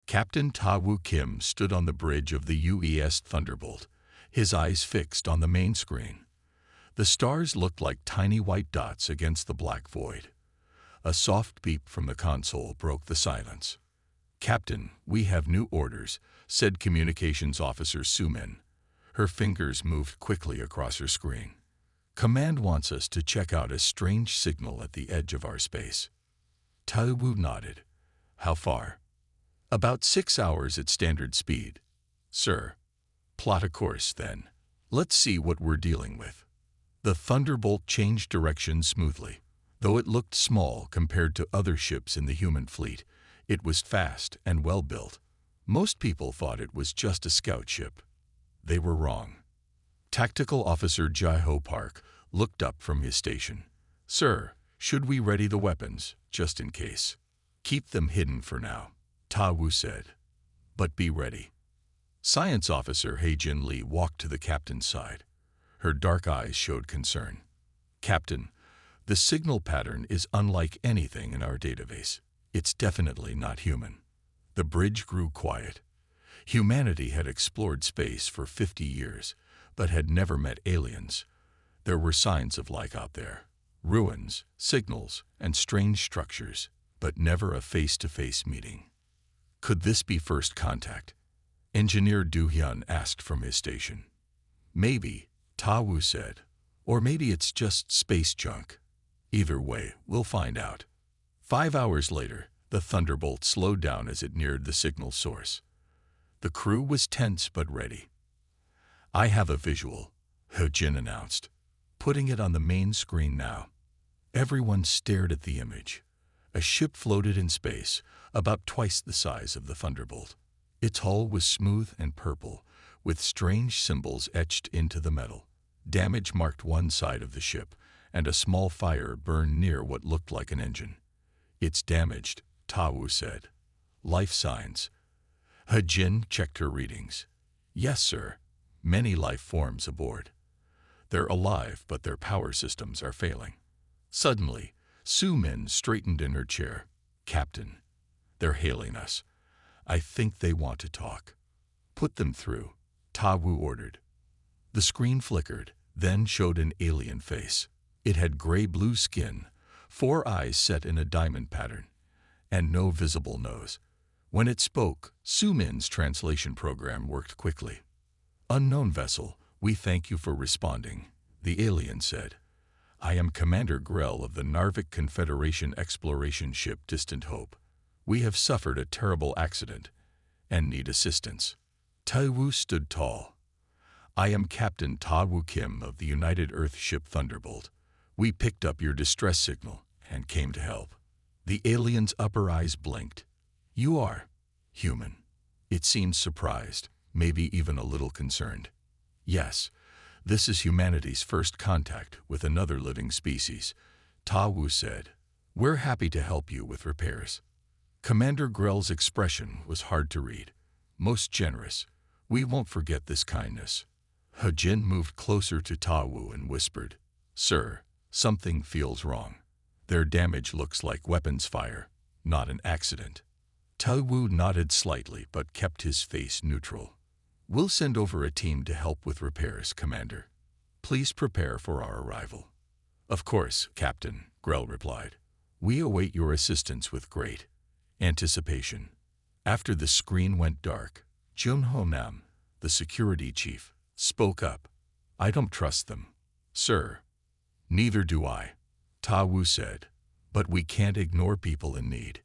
Captain Ta Woo Kim stood on the bridge of the UES Thunderbolt, his eyes fixed on the main screen. The stars looked like tiny white dots against the black void. A soft beep from the console broke the silence. "Captain, we have new orders," said Communications Officer Sumin. Her fingers moved quickly across her screen. "Command wants us to check out a strange signal at the edge of our space." Ta Woo nodded. "How far?" "About 6 hours at standard speed." "Sir." "Plot a course, then. Let's see what we're dealing with." The Thunderbolt changed direction smoothly. Though it looked small compared to other ships in the human fleet, it was fast and well built. Most people thought it was just a scout ship. They were wrong. Tactical Officer Jai-Ho Park looked up from his station. "Sir, should we ready the weapons, just in case?" "Keep them hidden for now," Ta Woo said. "But be ready." Science Officer Hei-Jin Lee walked to the captain's side. Her dark eyes showed concern. "Captain, the signal pattern is unlike anything in our database. It's definitely not human." The bridge grew quiet. Humanity had explored space for 50 years, but had never met aliens. There were signs of life out there. Ruins, signals, and strange structures, but never a face-to-face meeting. Could this be first contact? Engineer Do-hyun asked from his station. "Maybe," Ta Woo said. "Or maybe it's just space junk. Either way, we'll find out." 5 hours later, the Thunderbolt slowed down as it neared the signal source. The crew was tense but ready. "I have a visual," Hei-Jin announced, putting it on the main screen now. Everyone stared at the image. A ship floated in space, about twice the size of the Thunderbolt. Its hull was smooth and purple, with strange symbols etched into the metal. Damage marked one side of the ship, and a small fire burned near what looked like an engine. "It's damaged," Ta Woo said. "Life signs." Hei-Jin checked her readings. "Yes, sir. Many life forms aboard. They're alive, but their power systems are failing." Suddenly, Su-min straightened in her chair. "Captain, they're hailing us. I think they want to talk." "Put them through," Ta Woo ordered. The screen flickered, then showed an alien face. It had gray-blue skin, 4 eyes set in a diamond pattern, and no visible nose. When it spoke, Su-min's translation program worked quickly. "Unknown vessel, we thank you for responding," the alien said. "I am Commander Grell of the Narvik Confederation exploration ship Distant Hope. We have suffered a terrible accident and need assistance." Ta Woo stood tall. "I am Captain Ta Woo Kim of the United Earth ship Thunderbolt. We picked up your distress signal and came to help." The alien's upper eyes blinked. "You are human." It seemed surprised, maybe even a little concerned. "Yes, this is humanity's first contact with another living species," Ta Woo said. "We're happy to help you with repairs." Commander Grell's expression was hard to read. "Most generous. We won't forget this kindness." Hei-Jin moved closer to Ta Woo and whispered, "Sir, something feels wrong. Their damage looks like weapons fire, not an accident." Ta Woo nodded slightly but kept his face neutral. "We'll send over a team to help with repairs, Commander. Please prepare for our arrival." "Of course, Captain," Grell replied. "We await your assistance with great anticipation." After the screen went dark, Jun-Ho Nam, the security chief, spoke up. "I don't trust them." "Sir." "Neither do I," Ta Woo said. "But we can't ignore people in need.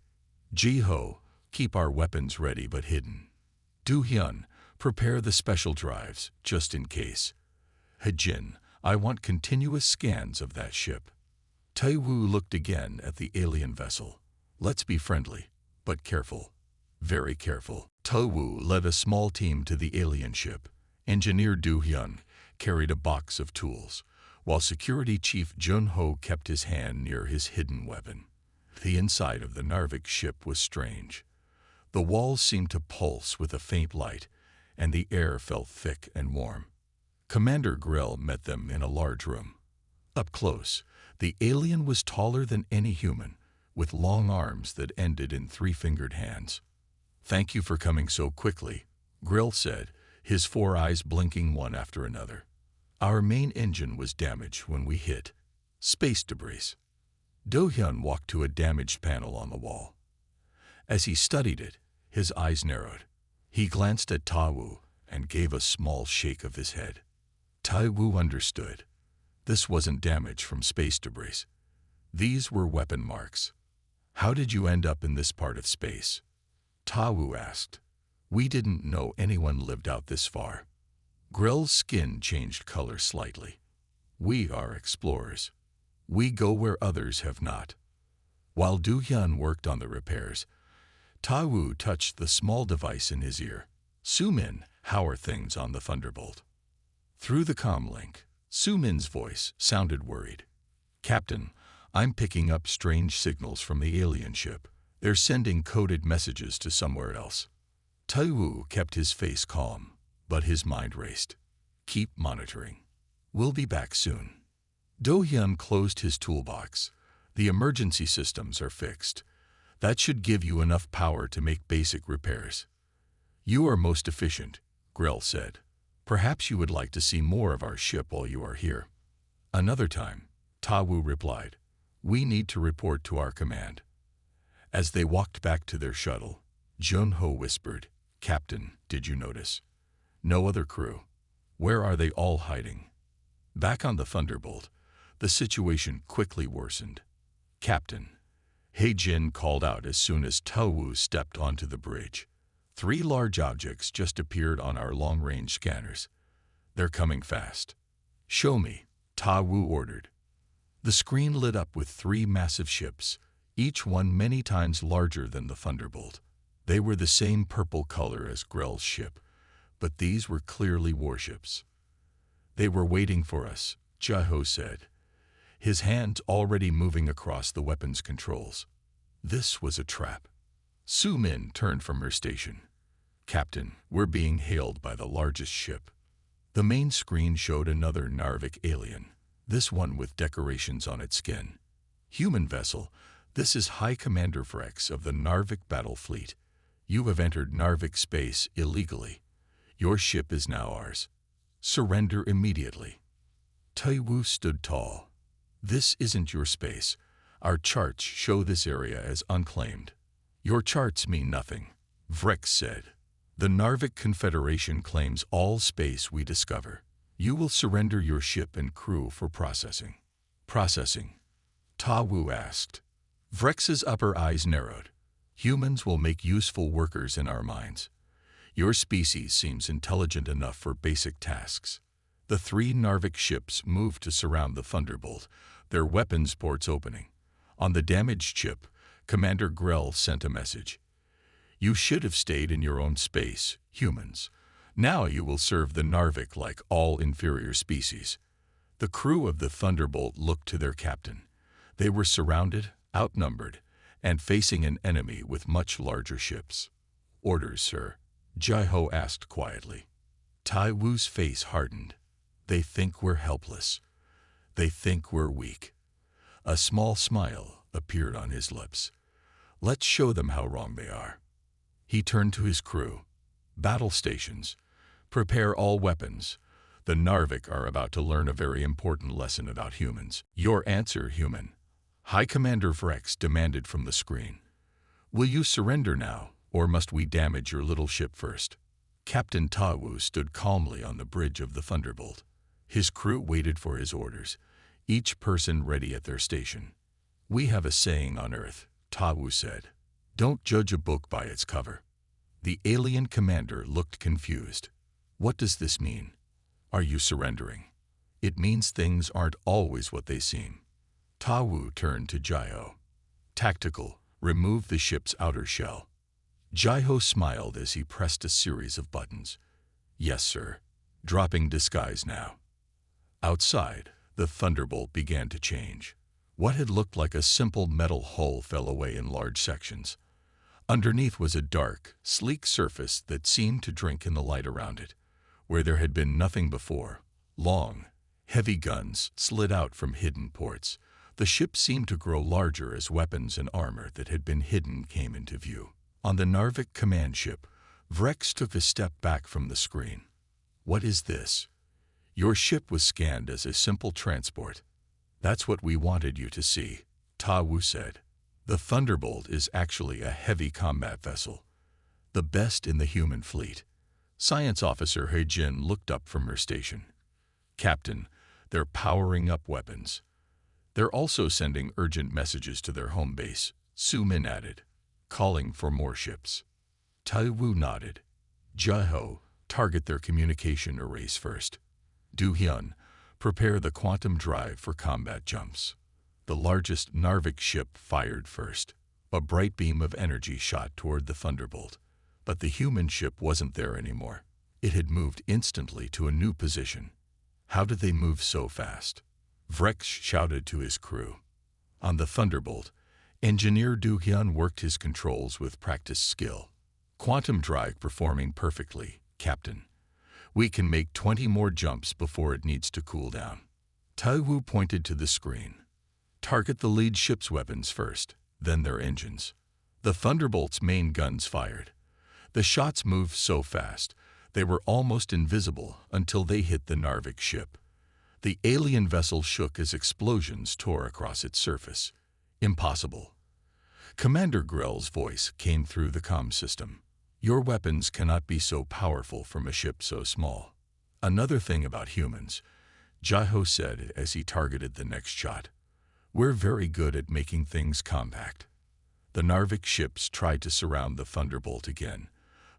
Ji-Ho, keep our weapons ready but hidden. Do-hyun, prepare the special drives, just in case. Hei-Jin, I want continuous scans of that ship." Ta Woo looked again at the alien vessel. "Let's be friendly, but careful. Very careful." Ta Woo led a small team to the alien ship. Engineer Do-hyun carried a box of tools, while Security Chief Jun-Ho kept his hand near his hidden weapon. The inside of the Narvik ship was strange. The walls seemed to pulse with a faint light, and the air felt thick and warm. Commander Grell met them in a large room. Up close, the alien was taller than any human, with long arms that ended in 3-fingered hands. "Thank you for coming so quickly," Grill said, his 4 eyes blinking one after another. "Our main engine was damaged when we hit space debris." Do-hyun walked to a damaged panel on the wall. As he studied it, his eyes narrowed. He glanced at Ta-woo and gave a small shake of his head. Ta-woo understood. This wasn't damage from space debris. These were weapon marks. "How did you end up in this part of space?" Ta-woo asked. "We didn't know anyone lived out this far." Grill's skin changed color slightly. "We are explorers. We go where others have not." While Do-hyun worked on the repairs, Ta-woo touched the small device in his ear. "Soo-min, how are things on the Thunderbolt?" Through the comm link, Soo-min's voice sounded worried. "Captain, I'm picking up strange signals from the alien ship. They're sending coded messages to somewhere else." Ta-woo kept his face calm, but his mind raced. "Keep monitoring. We'll be back soon." Do-hyun closed his toolbox. "The emergency systems are fixed. That should give you enough power to make basic repairs." "You are most efficient," Grill said. "Perhaps you would like to see more of our ship while you are here." "Another time," Ta-woo replied. "We need to report to our command." As they walked back to their shuttle, Jun-ho whispered, "Captain, did you notice? No other crew. Where are they all hiding?" Back on the Thunderbolt, the situation quickly worsened. "Captain," Hae-jin called out as soon as Ta-woo stepped onto the bridge. 3 large objects just appeared on our long-range scanners. They're coming fast." "Show me," Ta-woo ordered. The screen lit up with 3 massive ships, each one many times larger than the Thunderbolt. They were the same purple color as Grell's ship, but these were clearly warships. "They were waiting for us," Jae-ho said, his hands already moving across the weapons controls. This was a trap. Soo-min turned from her station. "Captain, we're being hailed by the largest ship." The main screen showed another Narvik alien, this one with decorations on its skin. "Human vessel, this is High Commander Vrex of the Narvik Battle Fleet. You have entered Narvik space illegally. Your ship is now ours. Surrender immediately." Ta-woo stood tall. "This isn't your space. Our charts show this area as unclaimed." "Your charts mean nothing," Vrex said. "The Narvik Confederation claims all space we discover. You will surrender your ship and crew for processing." "Processing?" Ta-woo asked. Vrex's upper eyes narrowed. "Humans will make useful workers in our mines. Your species seems intelligent enough for basic tasks." The 3 Narvik ships moved to surround the Thunderbolt, their weapons ports opening. On the damaged ship, Commander Grell sent a message. "You should have stayed in your own space, humans. Now you will serve the Narvik like all inferior species." The crew of the Thunderbolt looked to their captain. They were surrounded, outnumbered, and facing an enemy with much larger ships. "Orders, sir," Jae-ho asked quietly. Ta-woo's face hardened. "They think we're helpless. They think we're weak." A small smile appeared on his lips. "Let's show them how wrong they are." He turned to his crew. "Battle stations. Prepare all weapons. The Narvik are about to learn a very important lesson about humans." "Your answer, human," High Commander Vrex demanded from the screen. "Will you surrender now, or must we damage your little ship first?" Captain Ta-woo stood calmly on the bridge of the Thunderbolt. His crew waited for his orders, each person ready at their station. "We have a saying on Earth," Ta-woo said. "Don't judge a book by its cover." The alien commander looked confused. "What does this mean? Are you surrendering?" "It means things aren't always what they seem." Ta-woo turned to Jae-ho. "Tactical, remove the ship's outer shell." Jae-ho smiled as he pressed a series of buttons. "Yes, sir. Dropping disguise now." Outside, the Thunderbolt began to change. What had looked like a simple metal hull fell away in large sections. Underneath was a dark, sleek surface that seemed to drink in the light around it, where there had been nothing before. Long, heavy guns slid out from hidden ports. The ship seemed to grow larger as weapons and armor that had been hidden came into view. On the Narvik command ship, Vrex took a step back from the screen. "What is this?" "Your ship was scanned as a simple transport." "That's what we wanted you to see," Ta Wu said. "The Thunderbolt is actually a heavy combat vessel, the best in the human fleet." Science Officer He Jin looked up from her station. "Captain, they're powering up weapons. They're also sending urgent messages to their home base," Su Min added, "calling for more ships." Tai Wu nodded. "Jiho, target their communication arrays first. Du Hyun, prepare the quantum drive for combat jumps." The largest Narvik ship fired first. A bright beam of energy shot toward the Thunderbolt. But the human ship wasn't there anymore. It had moved instantly to a new position. How did they move so fast? Vrex shouted to his crew. On the Thunderbolt, Engineer Du Hyun worked his controls with practiced skill. "Quantum drive performing perfectly, Captain. We can make 20 more jumps before it needs to cool down." Tai Wu pointed to the screen. "Target the lead ship's weapons first, then their engines." The Thunderbolt's main guns fired. The shots moved so fast, they were almost invisible until they hit the Narvik ship. The alien vessel shook as explosions tore across its surface. "Impossible." Commander Grell's voice came through the comm system. "Your weapons cannot be so powerful from a ship so small." "Another thing about humans," Jiho said as he targeted the next shot. "We're very good at making things compact." The Narvik ships tried to surround the Thunderbolt again,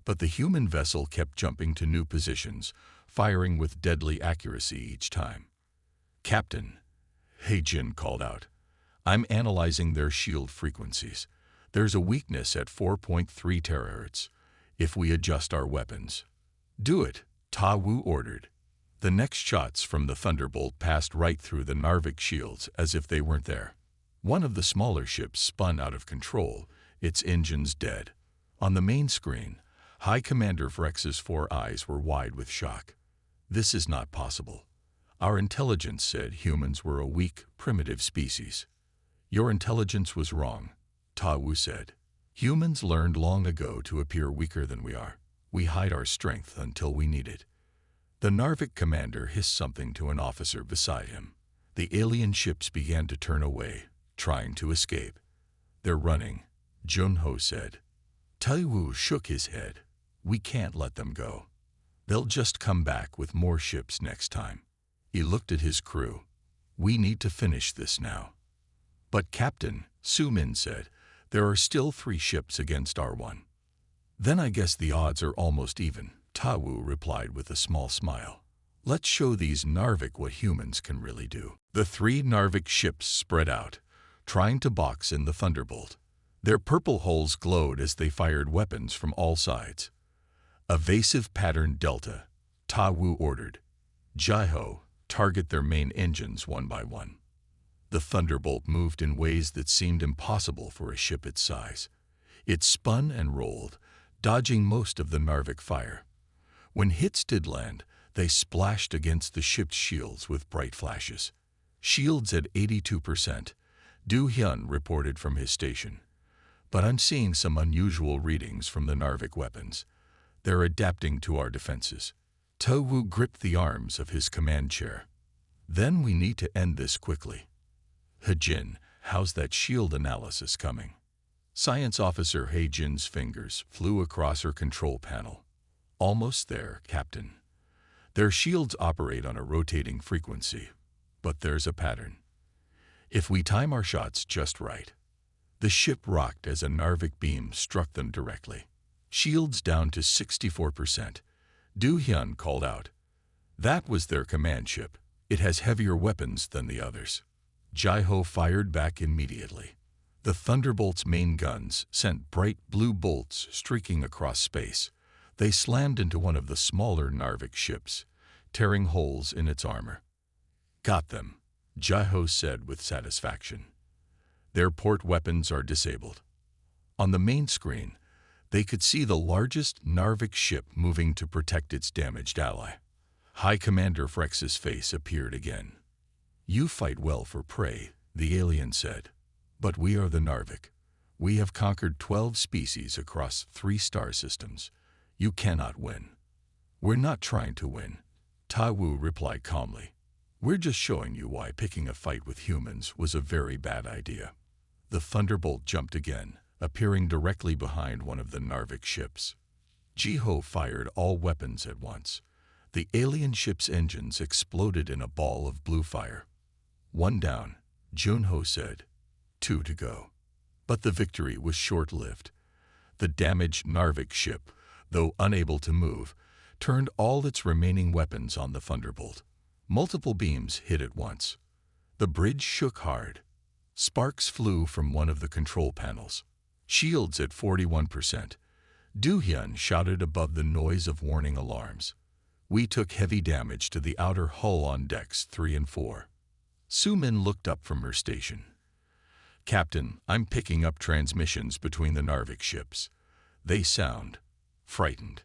but the human vessel kept jumping to new positions, firing with deadly accuracy each time. "Captain," He Jin called out, "I'm analyzing their shield frequencies. There's a weakness at 4.3 terahertz. If we adjust our weapons." "Do it," Ta Wu ordered. The next shots from the Thunderbolt passed right through the Narvik shields as if they weren't there. One of the smaller ships spun out of control, its engines dead. On the main screen, High Commander Vrex's 4 eyes were wide with shock. "This is not possible. Our intelligence said humans were a weak, primitive species." "Your intelligence was wrong," Ta Wu said. "Humans learned long ago to appear weaker than we are. We hide our strength until we need it." The Narvik commander hissed something to an officer beside him. The alien ships began to turn away, trying to escape. "They're running," Junho said. Tai Wu shook his head. "We can't let them go. They'll just come back with more ships next time." He looked at his crew. "We need to finish this now." "But Captain," Su Min said, "there are still 3 ships against our 1. "Then I guess the odds are almost even," Ta Wu replied with a small smile. "Let's show these Narvik what humans can really do." The 3 Narvik ships spread out, trying to box in the Thunderbolt. Their purple hulls glowed as they fired weapons from all sides. "Evasive pattern Delta," Ta Wu ordered. "Jiho, target their main engines one by one." The Thunderbolt moved in ways that seemed impossible for a ship its size. It spun and rolled, dodging most of the Narvik fire. When hits did land, they splashed against the ship's shields with bright flashes. "Shields at 82%, Du Hyun reported from his station. "But I'm seeing some unusual readings from the Narvik weapons. They're adapting to our defenses." Ta Wu gripped the arms of his command chair. "Then we need to end this quickly." "He Jin, how's that shield analysis coming?" Science Officer He Jin's fingers flew across her control panel. "Almost there, Captain. Their shields operate on a rotating frequency, but there's a pattern. If we time our shots just right." The ship rocked as a Narvik beam struck them directly. "Shields down to 64%. Du Hyun called out. That was their command ship. It has heavier weapons than the others. Jiho fired back immediately. The Thunderbolt's main guns sent bright blue bolts streaking across space. They slammed into one of the smaller Narvik ships, tearing holes in its armor. "Got them," Jiho said with satisfaction. "Their port weapons are disabled." On the main screen, they could see the largest Narvik ship moving to protect its damaged ally. High Commander Vrex's face appeared again. "You fight well for prey," the alien said. "But we are the Narvik. We have conquered 12 species across 3 star systems. You cannot win. We're not trying to win, Tai Wu replied calmly. We're just showing you why picking a fight with humans was a very bad idea. The Thunderbolt jumped again, appearing directly behind one of the Narvik ships. Jiho fired all weapons at once. The alien ship's engines exploded in a ball of blue fire. 1 down, Junho said. 2 to go. But the victory was short-lived. The damaged Narvik ship, though unable to move, turned all its remaining weapons on the Thunderbolt. Multiple beams hit at once. The bridge shook hard. Sparks flew from one of the control panels. Shields at 41%. Do-hyun shouted above the noise of warning alarms. We took heavy damage to the outer hull on decks 3 and 4. Su-min looked up from her station. Captain, I'm picking up transmissions between the Narvik ships. They sound frightened.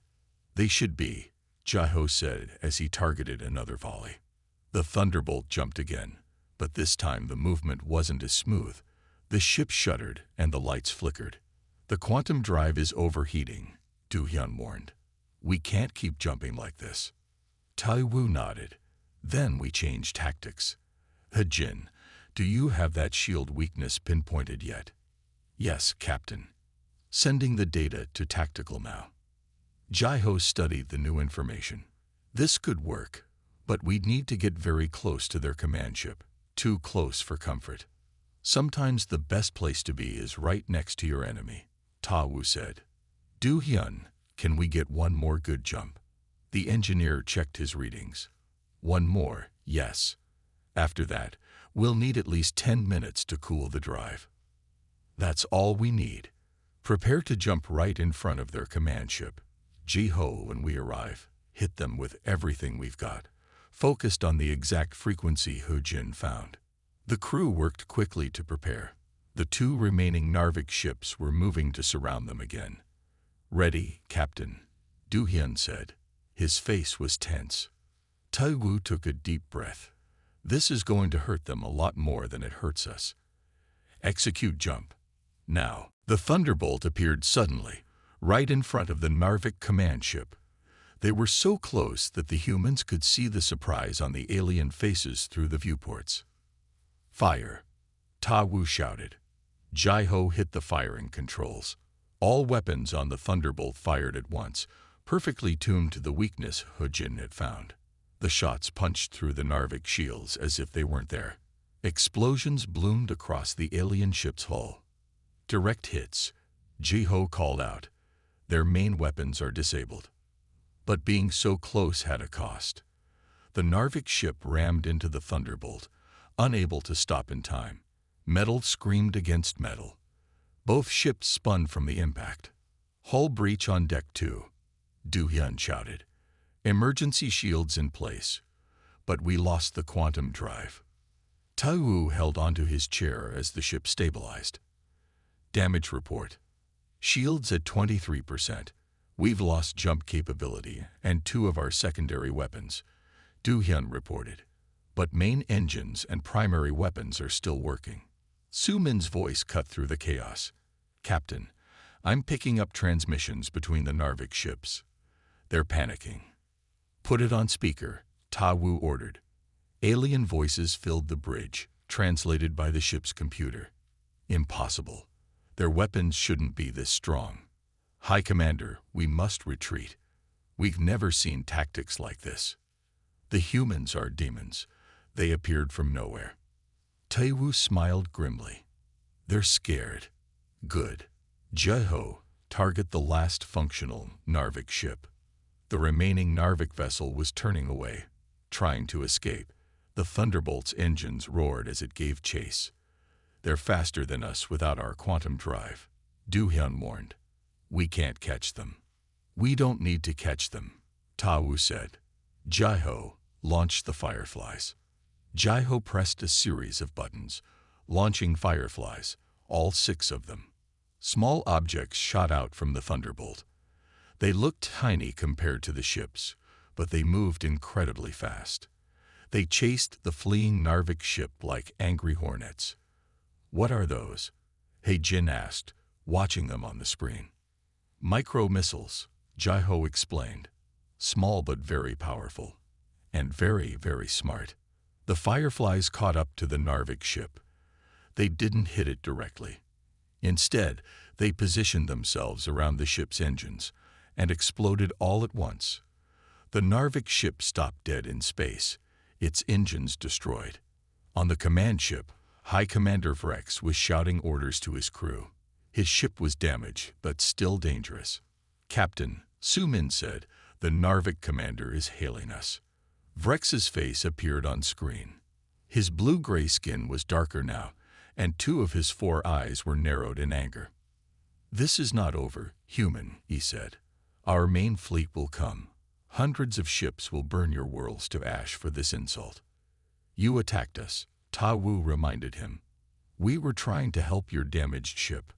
They should be, Jiho said as he targeted another volley. The Thunderbolt jumped again, but this time the movement wasn't as smooth. The ship shuddered and the lights flickered. The quantum drive is overheating, Do-hyun warned. We can't keep jumping like this. Tai Wu nodded. Then we changed tactics. Hejin, do you have that shield weakness pinpointed yet? Yes, Captain. Sending the data to tactical now. Jiho studied the new information. This could work, but we'd need to get very close to their command ship. Too close for comfort. Sometimes the best place to be is right next to your enemy, Ta Wu said. Do-hyun, can we get one more good jump? The engineer checked his readings. 1 more, yes. After that, we'll need at least 10 minutes to cool the drive. That's all we need. Prepare to jump right in front of their command ship. Jiho, when we arrive, hit them with everything we've got, focused on the exact frequency Hejin found. The crew worked quickly to prepare. The 2 remaining Narvik ships were moving to surround them again. Ready, Captain, Do-hyun said. His face was tense. Tai Wu took a deep breath. This is going to hurt them a lot more than it hurts us. Execute jump. Now, the Thunderbolt appeared suddenly, right in front of the Narvik command ship. They were so close that the humans could see the surprise on the alien faces through the viewports. Fire, Ta Wu shouted. Jiho hit the firing controls. All weapons on the Thunderbolt fired at once, perfectly tuned to the weakness Hejin had found. The shots punched through the Narvik shields as if they weren't there. Explosions bloomed across the alien ship's hull. Direct hits, Jiho called out. Their main weapons are disabled. But being so close had a cost. The Narvik ship rammed into the Thunderbolt, unable to stop in time. Metal screamed against metal. Both ships spun from the impact. Hull breach on deck 2, Do-hyun shouted. Emergency shields in place. But we lost the quantum drive. Tai Wu held onto his chair as the ship stabilized. Damage report. Shields at 23%. We've lost jump capability and 2 of our secondary weapons, Do-hyun reported. But main engines and primary weapons are still working. Su-min's voice cut through the chaos. Captain, I'm picking up transmissions between the Narvik ships. They're panicking. Put it on speaker, Ta Wu ordered. Alien voices filled the bridge, translated by the ship's computer. Impossible. Their weapons shouldn't be this strong. High Commander, we must retreat. We've never seen tactics like this. The humans are demons. They appeared from nowhere. Tai Wu smiled grimly. They're scared. Good. Jiho, target the last functional Narvik ship. The remaining Narvik vessel was turning away, trying to escape. The Thunderbolt's engines roared as it gave chase. They're faster than us without our quantum drive, Do-hyun warned. We can't catch them. We don't need to catch them, Ta Wu said. Jiho, launch the Fireflies. Jiho pressed a series of buttons, launching Fireflies, all 6 of them. Small objects shot out from the Thunderbolt. They looked tiny compared to the ships, but they moved incredibly fast. They chased the fleeing Narvik ship like angry hornets. What are those? Hejin asked, watching them on the screen. Micro-missiles, Jai-Ho explained. Small but very powerful. And very, very smart. The Fireflies caught up to the Narvik ship. They didn't hit it directly. Instead, they positioned themselves around the ship's engines and exploded all at once. The Narvik ship stopped dead in space, its engines destroyed. On the command ship, High Commander Vrex was shouting orders to his crew. His ship was damaged, but still dangerous. "Captain," Su-min said, "the Narvik commander is hailing us." Vrex's face appeared on screen. His blue-gray skin was darker now, and 2 of his 4 eyes were narrowed in anger. "This is not over, human," he said. "Our main fleet will come. Hundreds of ships will burn your worlds to ash for this insult." "You attacked us," Ta Wu reminded him. "We were trying to help your damaged ship."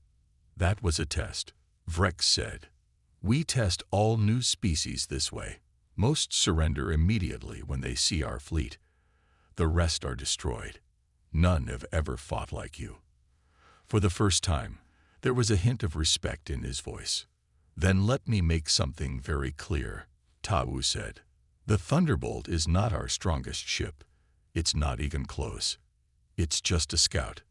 "That was a test," Vrex said. "We test all new species this way. Most surrender immediately when they see our fleet. The rest are destroyed. None have ever fought like you." For the first time, there was a hint of respect in his voice. "Then let me make something very clear," Ta Wu said. "The Thunderbolt is not our strongest ship. It's not even close. It's just a scout."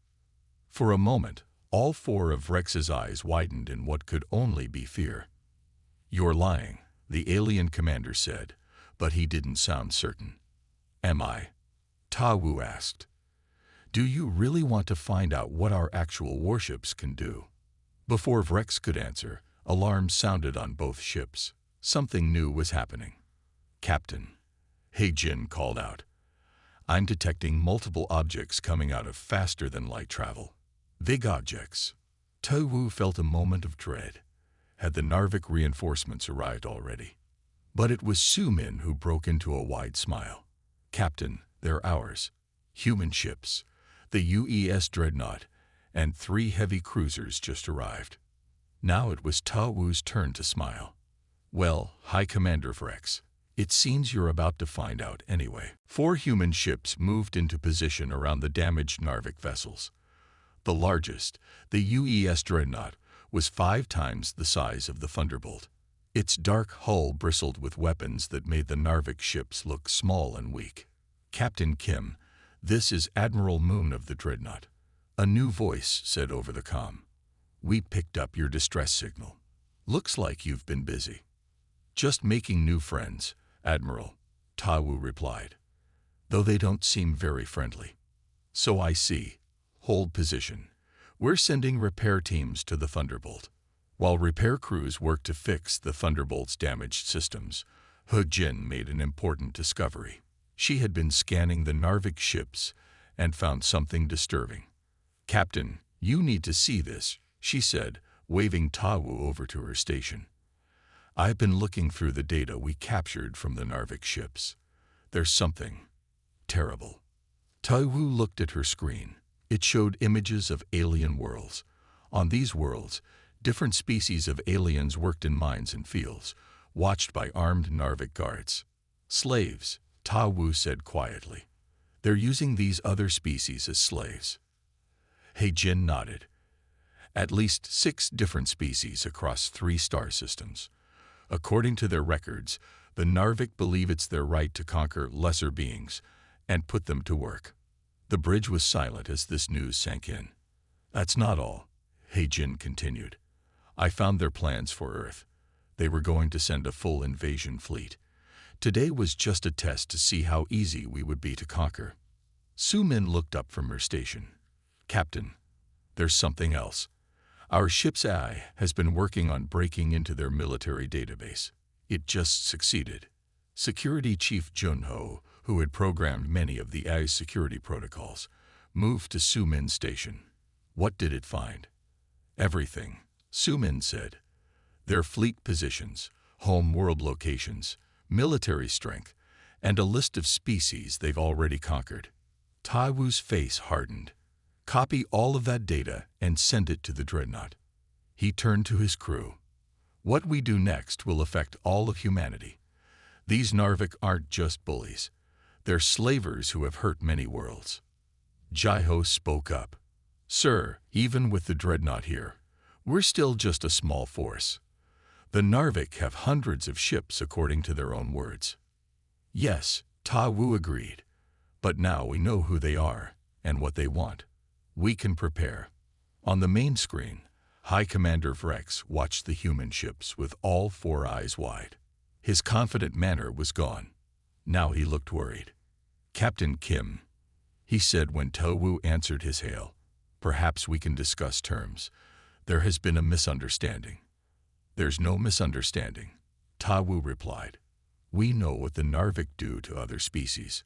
For a moment, all 4 of Vrex's eyes widened in what could only be fear. "You're lying," the alien commander said, but he didn't sound certain. "Am I?" Ta Wu asked. "Do you really want to find out what our actual warships can do?" Before Vrex could answer, alarms sounded on both ships. Something new was happening. "Captain," He-Jin called out. "I'm detecting multiple objects coming out of faster-than-light travel. Big objects." Ta Wu felt a moment of dread. Had the Narvik reinforcements arrived already? But it was Su-min who broke into a wide smile. "Captain, they're ours. Human ships. The UES Dreadnought and 3 heavy cruisers just arrived." Now it was Ta Wu's turn to smile. "Well, High Commander Vrex, it seems you're about to find out anyway." 4 human ships moved into position around the damaged Narvik vessels. The largest, the UES Dreadnought, was 5 times the size of the Thunderbolt. Its dark hull bristled with weapons that made the Narvik ships look small and weak. "Captain Kim, this is Admiral Moon of the Dreadnought," a new voice said over the comm. "We picked up your distress signal. Looks like you've been busy." "Just making new friends, Admiral," Ta Wu replied, "though they don't seem very friendly." "So I see. Hold position. We're sending repair teams to the Thunderbolt." While repair crews worked to fix the Thunderbolt's damaged systems, He-Jin made an important discovery. She had been scanning the Narvik ships and found something disturbing. "Captain, you need to see this," she said, waving Ta Wu over to her station. "I've been looking through the data we captured from the Narvik ships. There's something terrible." Ta Wu looked at her screen. It showed images of alien worlds. On these worlds, different species of aliens worked in mines and fields, watched by armed Narvik guards. "Slaves," Ta Wu said quietly. "They're using these other species as slaves." He-Jin nodded. "At least 6 different species across 3 star systems. According to their records, the Narvik believe it's their right to conquer lesser beings and put them to work." The bridge was silent as this news sank in. "That's not all," He-Jin continued. "I found their plans for Earth. They were going to send a full invasion fleet. Today was just a test to see how easy we would be to conquer." Su-min looked up from her station. "Captain, there's something else. Our ship's AI has been working on breaking into their military database. It just succeeded." Security Chief Jun-ho, who had programmed many of the AI's security protocols, moved to Su-min's station. "What did it find?" "Everything," Su-min said. "Their fleet positions, home world locations, military strength, and a list of species they've already conquered." Ta Wu's face hardened. "Copy all of that data and send it to the Dreadnought." He turned to his crew. "What we do next will affect all of humanity. These Narvik aren't just bullies. They're slavers who have hurt many worlds." Jai-Ho spoke up. "Sir, even with the Dreadnought here, We're still just a small force. The Narvik have hundreds of ships according to their own words. Yes, Ta Wu agreed. But now we know who they are and what they want. We can prepare. On the main screen, High Commander Vrex watched the human ships with all four eyes wide. His confident manner was gone. Now he looked worried. "Captain Kim," he said when Ta Wu answered his hail, "perhaps we can discuss terms. There has been a misunderstanding." "There's no misunderstanding," Ta Wu replied. "We know what the Narvik do to other species.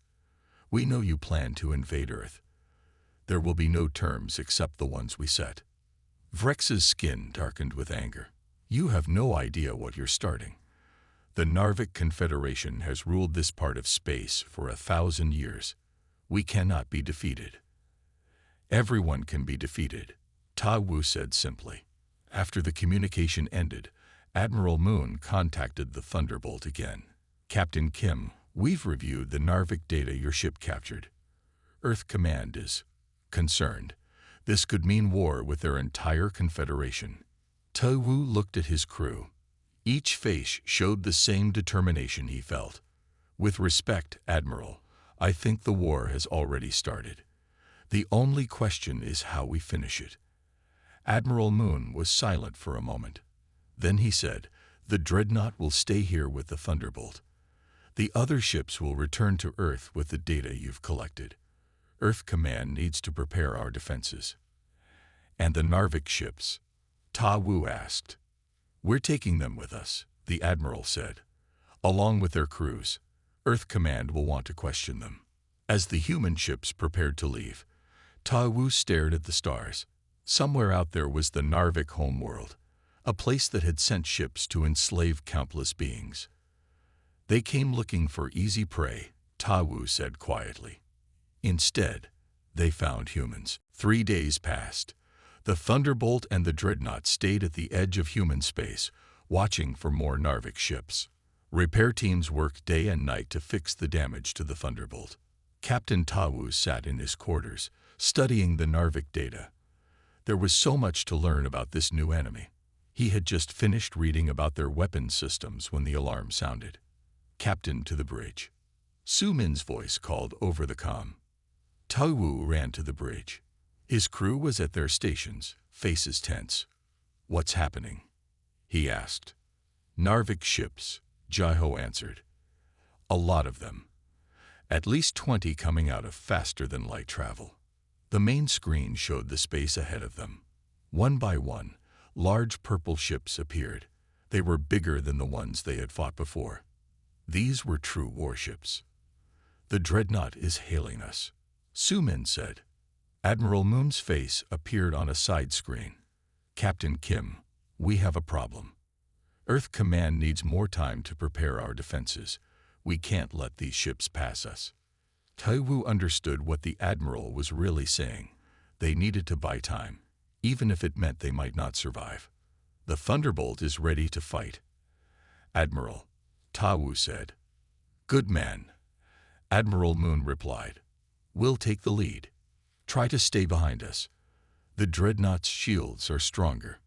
We know you plan to invade Earth. There will be no terms except the ones we set." Vrex's skin darkened with anger. "You have no idea what you're starting. The Narvik Confederation has ruled this part of space for 1,000 years. We cannot be defeated." "Everyone can be defeated," Ta Wu said simply. After the communication ended, Admiral Moon contacted the Thunderbolt again. "Captain Kim, we've reviewed the Narvik data your ship captured. Earth Command is concerned. This could mean war with their entire confederation." Ta Wu looked at his crew. Each face showed the same determination he felt. "With respect, Admiral, I think the war has already started. The only question is how we finish it." Admiral Moon was silent for a moment. Then he said, "The Dreadnought will stay here with the Thunderbolt. The other ships will return to Earth with the data you've collected. Earth Command needs to prepare our defenses." "And the Narvik ships?" Ta Wu asked. "We're taking them with us," the Admiral said. "Along with their crews. Earth Command will want to question them." As the human ships prepared to leave, Ta Wu stared at the stars. Somewhere out there was the Narvik homeworld, a place that had sent ships to enslave countless beings. "They came looking for easy prey," Ta Wu said quietly. "Instead, they found humans." 3 days passed. The Thunderbolt and the Dreadnought stayed at the edge of human space, watching for more Narvik ships. Repair teams worked day and night to fix the damage to the Thunderbolt. Captain Ta Wu sat in his quarters, studying the Narvik data. There was so much to learn about this new enemy. He had just finished reading about their weapon systems when the alarm sounded. "Captain, to the bridge." Su Min's voice called over the comm. Ta Wu ran to the bridge. His crew was at their stations, faces tense. "What's happening?" he asked. "Narvik ships," Jaiho answered. "A lot of them. At least 20 coming out of faster-than-light travel." The main screen showed the space ahead of them. One by one, large purple ships appeared. They were bigger than the ones they had fought before. These were true warships. "The Dreadnought is hailing us," Su Min said. Admiral Moon's face appeared on a side screen. "Captain Kim, we have a problem. Earth Command needs more time to prepare our defenses. We can't let these ships pass us." Ta Wu understood what the Admiral was really saying. They needed to buy time, even if it meant they might not survive. "The Thunderbolt is ready to fight, Admiral," Ta Wu said. "Good man," Admiral Moon replied. "We'll take the lead. Try to stay behind us. The Dreadnought's shields are stronger."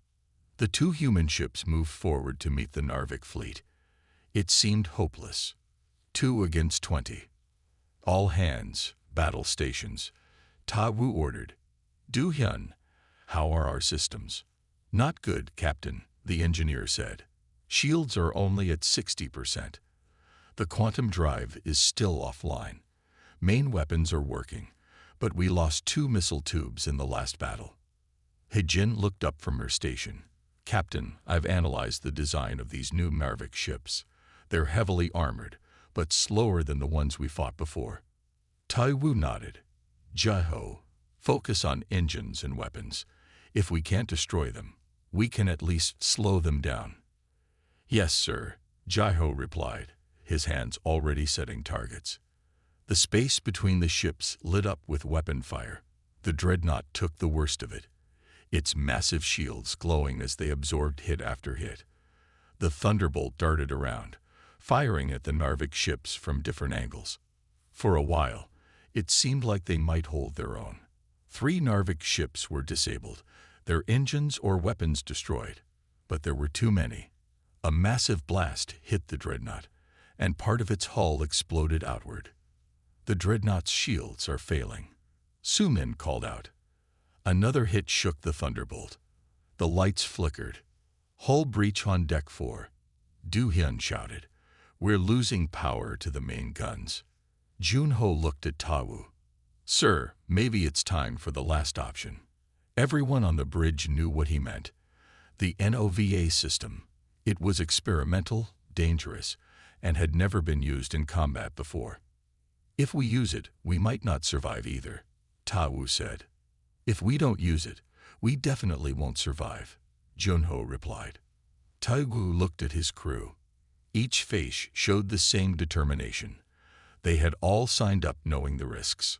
The 2 human ships moved forward to meet the Narvik fleet. It seemed hopeless. 2 against 20. "All hands, battle stations," Ta Wu ordered. "Du Hyun, how are our systems?" "Not good, Captain," the engineer said. "Shields are only at 60%. The quantum drive is still offline. Main weapons are working, but we lost 2 missile tubes in the last battle." Hejin looked up from her station. "Captain, I've analyzed the design of these new Narvik ships. They're heavily armored, but slower than the ones we fought before." Ta Wu nodded. "Jaiho, focus on engines and weapons. If we can't destroy them, we can at least slow them down." "Yes, sir," Jaiho replied, his hands already setting targets. The space between the ships lit up with weapon fire. The Dreadnought took the worst of it, its massive shields glowing as they absorbed hit after hit. The Thunderbolt darted around, firing at the Narvik ships from different angles. For a while, it seemed like they might hold their own. 3 Narvik ships were disabled. their engines or weapons destroyed. But there were too many. A massive blast hit the dreadnought, and part of its hull exploded outward. The dreadnought's shields are failing, Sumin called out. Another hit shook the Thunderbolt. The lights flickered. Hull breach on deck 4. Du-hyun shouted. We're losing power to the main guns. Junho looked at Tawu. Sir, maybe it's time for the last option. Everyone on the bridge knew what he meant. The NOVA system. It was experimental, dangerous, and had never been used in combat before. If we use it, we might not survive either, Tawu said. If we don't use it, we definitely won't survive, Junho replied. Tawu looked at his crew. Each face showed the same determination. They had all signed up knowing the risks.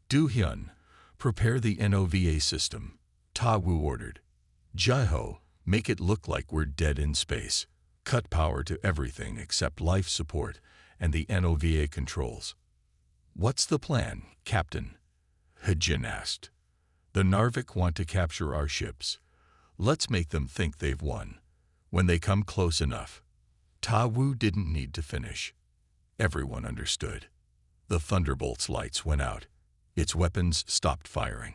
Du-hyun, prepare the NOVA system, Tawu ordered. Jaiho, make it look like we're dead in space. Cut power to everything except life support and the NOVA controls. What's the plan, Captain? Hejin asked. The Narvik want to capture our ships. Let's make them think they've won. When they come close enough. Tawu didn't need to finish. Everyone understood. The Thunderbolt's lights went out. Its weapons stopped firing.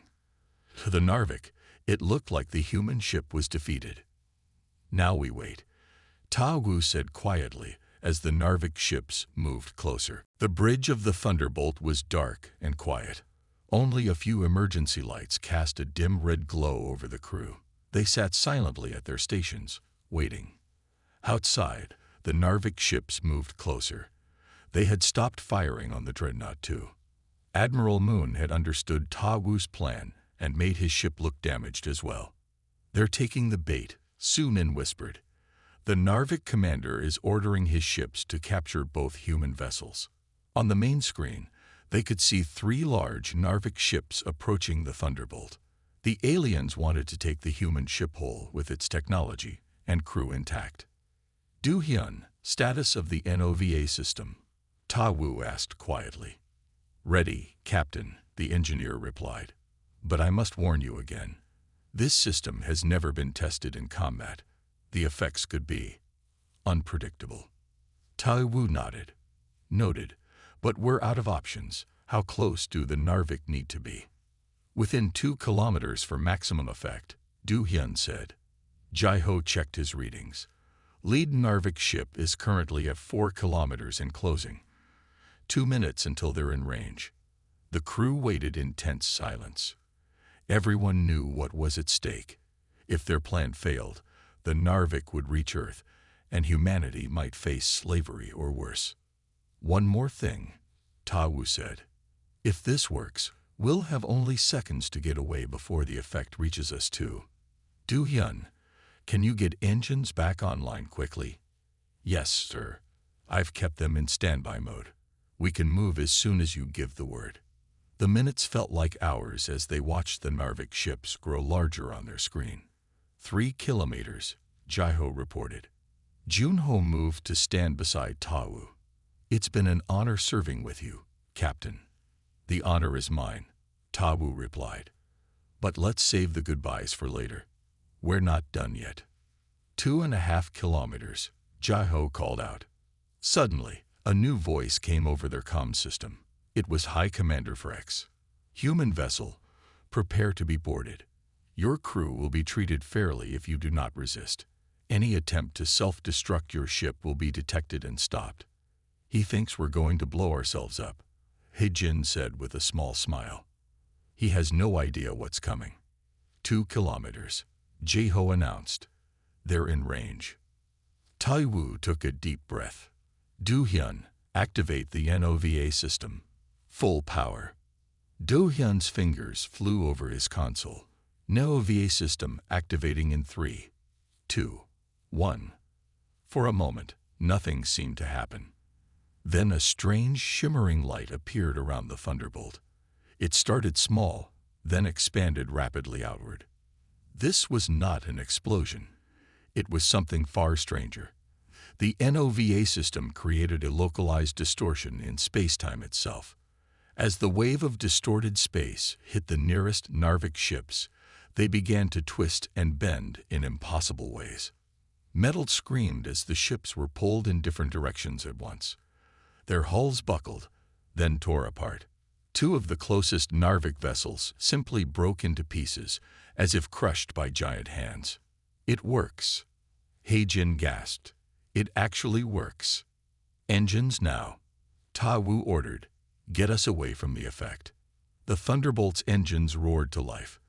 To the Narvik, it looked like the human ship was defeated. Now we wait, Tawu said quietly as the Narvik ships moved closer. The bridge of the Thunderbolt was dark and quiet. Only a few emergency lights cast a dim red glow over the crew. They sat silently at their stations, waiting. Outside, the Narvik ships moved closer. They had stopped firing on the dreadnought too. Admiral Moon had understood Tawu's plan and made his ship look damaged as well. They're taking the bait, Sumin whispered. The Narvik commander is ordering his ships to capture both human vessels. On the main screen, they could see 3 large Narvik ships approaching the Thunderbolt. The aliens wanted to take the human ship whole with its technology and crew intact. Du-hyun, status of the NOVA system, Tawu asked quietly. Ready, Captain, the engineer replied. But I must warn you again. This system has never been tested in combat. The effects could be unpredictable. Tawu nodded. Noted, but we're out of options. How close do the Narvik need to be? Within 2 kilometers for maximum effect, Du-hyun said. Jaiho checked his readings. Lead Narvik ship is currently at 4 kilometers in closing. 2 minutes until they're in range. The crew waited in tense silence. Everyone knew what was at stake. If their plan failed, the Narvik would reach Earth, and humanity might face slavery or worse. One more thing, Tawu said. If this works, we'll have only seconds to get away before the effect reaches us too. Du-hyun, can you get engines back online quickly? Yes, sir. I've kept them in standby mode. We can move as soon as you give the word. The minutes felt like hours as they watched the Narvik ships grow larger on their screen. 3 kilometers, Jaiho reported. Junho moved to stand beside Tawu. It's been an honor serving with you, Captain. The honor is mine, Tawu replied. But let's save the goodbyes for later. We're not done yet. 2.5 kilometers, Jaiho called out. Suddenly, a new voice came over their comm system. It was High Commander Frex. Human vessel, prepare to be boarded. Your crew will be treated fairly if you do not resist. Any attempt to self-destruct your ship will be detected and stopped. He thinks we're going to blow ourselves up, Hejin said with a small smile. He has no idea what's coming. 2 kilometers, Jaiho announced. They're in range. Tawu took a deep breath. Du-hyun, activate the NOVA system. Full power. Du-hyun's fingers flew over his console. NOVA system activating in 3, 2, 1. For a moment, nothing seemed to happen. Then a strange shimmering light appeared around the Thunderbolt. It started small, then expanded rapidly outward. This was not an explosion. It was something far stranger. The NOVA system created a localized distortion in space-time itself. As the wave of distorted space hit the nearest Narvik ships, They began to twist and bend in impossible ways. Metal screamed as the ships were pulled in different directions at once. Their hulls buckled, then tore apart. Two of the closest Narvik vessels simply broke into pieces, as if crushed by giant hands. "It works," He-Jin gasped. "It actually works." "Engines now," Ta Wu ordered. "Get us away from the effect." The Thunderbolt's engines roared to life.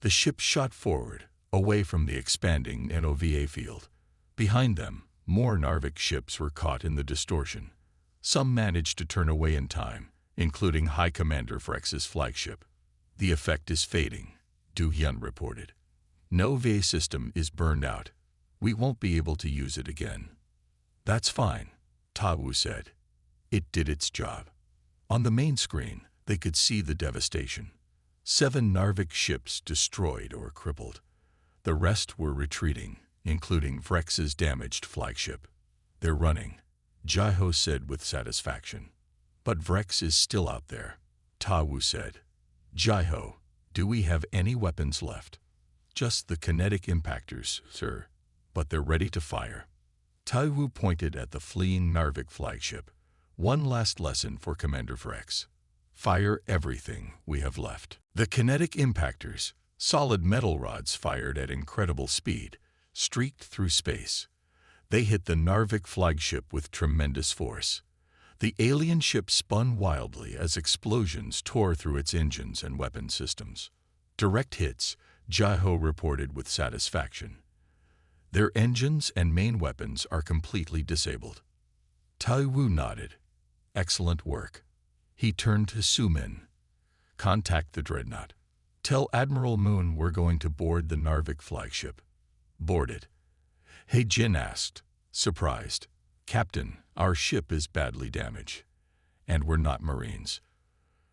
The ship shot forward, away from the expanding NOVA field. Behind them, more Narvik ships were caught in the distortion. Some managed to turn away in time, including High Commander Vrex's flagship. "The effect is fading," Du-Hyun reported. "NOVA system is burned out. We won't be able to use it again." "That's fine," Ta Wu said. "It did its job." On the main screen, they could see the devastation. 7 Narvik ships destroyed or crippled. The rest were retreating, including Vrex's damaged flagship. "They're running," Jai-Ho said with satisfaction. "But Vrex is still out there," Ta Wu said. "Jai-Ho, do we have any weapons left?" "Just the kinetic impactors, sir, but they're ready to fire." Ta Wu pointed at the fleeing Narvik flagship. "One last lesson for Commander Vrex. Fire everything we have left." The kinetic impactors, solid metal rods fired at incredible speed, streaked through space. They hit the Narvik flagship with tremendous force. The alien ship spun wildly as explosions tore through its engines and weapon systems. "Direct hits," Jai-Ho reported with satisfaction. "Their engines and main weapons are completely disabled." Ta Wu nodded. "Excellent work." He turned to Su-Min. "Contact the dreadnought. Tell Admiral Moon we're going to board the Narvik flagship." "Board it?" He-Jin asked, surprised. "Captain, our ship is badly damaged. And we're not Marines."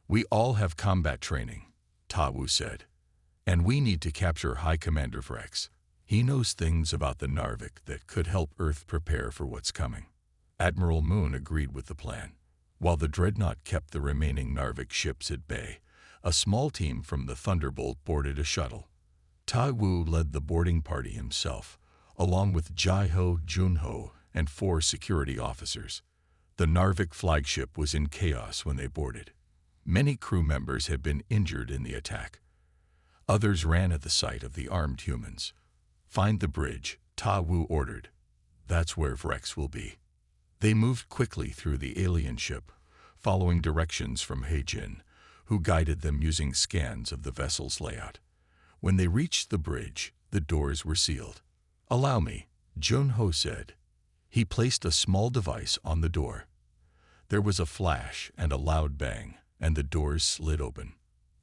"We all have combat training," Ta Wu said. "And we need to capture High Commander Vrex. He knows things about the Narvik that could help Earth prepare for what's coming." Admiral Moon agreed with the plan. While the dreadnought kept the remaining Narvik ships at bay, a small team from the Thunderbolt boarded a shuttle. Ta Wu led the boarding party himself, along with Jai-Ho, Jun-Ho, and 4 security officers. The Narvik flagship was in chaos when they boarded. Many crew members had been injured in the attack. Others ran at the sight of the armed humans. "Find the bridge," Ta Wu ordered. "That's where Vrex will be." They moved quickly through the alien ship, following directions from He-Jin, who guided them using scans of the vessel's layout. When they reached the bridge, the doors were sealed. "Allow me," Jun-Ho said. He placed a small device on the door. There was a flash and a loud bang, and the doors slid open.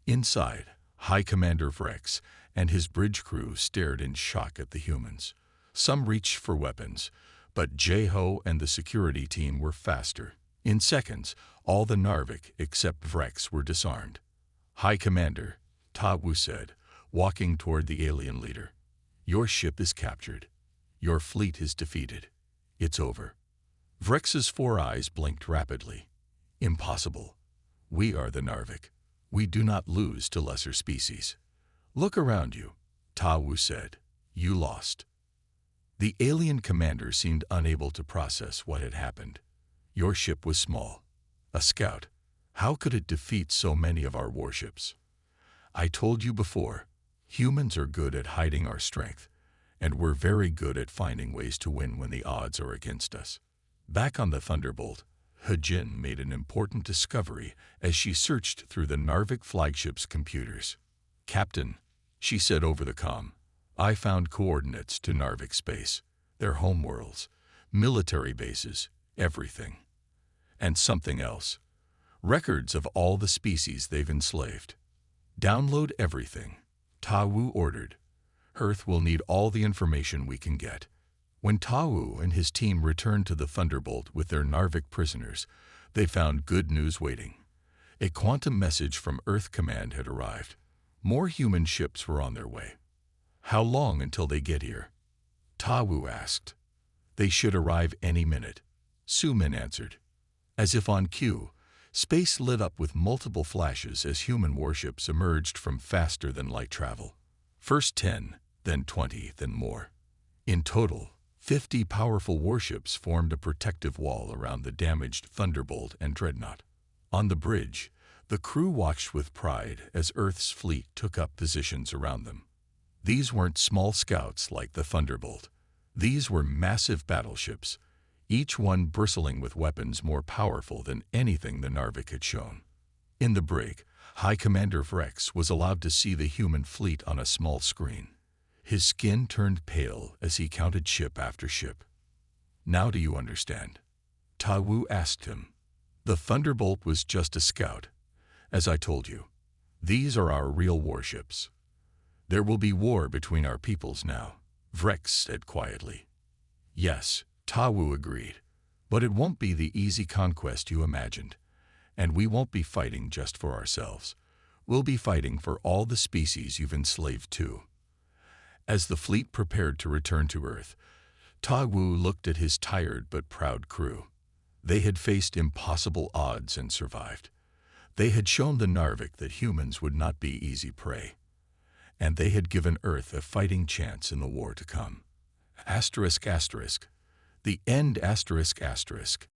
Inside, High Commander Vrex and his bridge crew stared in shock at the humans. Some reached for weapons, but Jai-Ho and the security team were faster. In seconds, all the Narvik except Vrex were disarmed. "High Commander," Ta Wu said, walking toward the alien leader. "Your ship is captured. Your fleet is defeated. It's over." Vrex's 4 eyes blinked rapidly. "Impossible. We are the Narvik. We do not lose to lesser species." "Look around you," Ta Wu said. "You lost." The alien commander seemed unable to process what had happened. "Your ship was small. A scout. How could it defeat so many of our warships?" "I told you before, humans are good at hiding our strength, and we're very good at finding ways to win when the odds are against us." Back on the Thunderbolt, He-Jin made an important discovery as she searched through the Narvik flagship's computers. "Captain," she said over the comm, "I found coordinates to Narvik space, their homeworlds, military bases, everything. And something else. Records of all the species they've enslaved. Download everything," Ta Wu ordered. "Earth will need all the information we can get." When Ta Wu and his team returned to the Thunderbolt with their Narvik prisoners, they found good news waiting. A quantum message from Earth Command had arrived. More human ships were on their way. "How long until they get here?" Ta Wu asked. "They should arrive any minute," Su-Min answered. As if on cue, space lit up with multiple flashes as human warships emerged from faster-than-light travel. First 10, then 20, then more. In total, 50 powerful warships formed a protective wall around the damaged Thunderbolt and Dreadnought. On the bridge, the crew watched with pride as Earth's fleet took up positions around them. These weren't small scouts like the Thunderbolt. These were massive battleships, each one bristling with weapons more powerful than anything the Narvik had shown. In the brig, High Commander Vrex was allowed to see the human fleet on a small screen. His skin turned pale as he counted ship after ship. "Now do you understand?" Ta Wu asked him. "The Thunderbolt was just a scout. As I told you, these are our real warships. There will be war between our peoples now," Vrex said quietly. "Yes," Ta Wu agreed, "but it won't be the easy conquest you imagined. And we won't be fighting just for ourselves. We'll be fighting for all the species you've enslaved too." As the fleet prepared to return to Earth, Ta Wu looked at his tired but proud crew. They had faced impossible odds and survived. They had shown the Narvik that humans would not be easy prey. And they had given Earth a fighting chance in the war to come. ****. The end ****.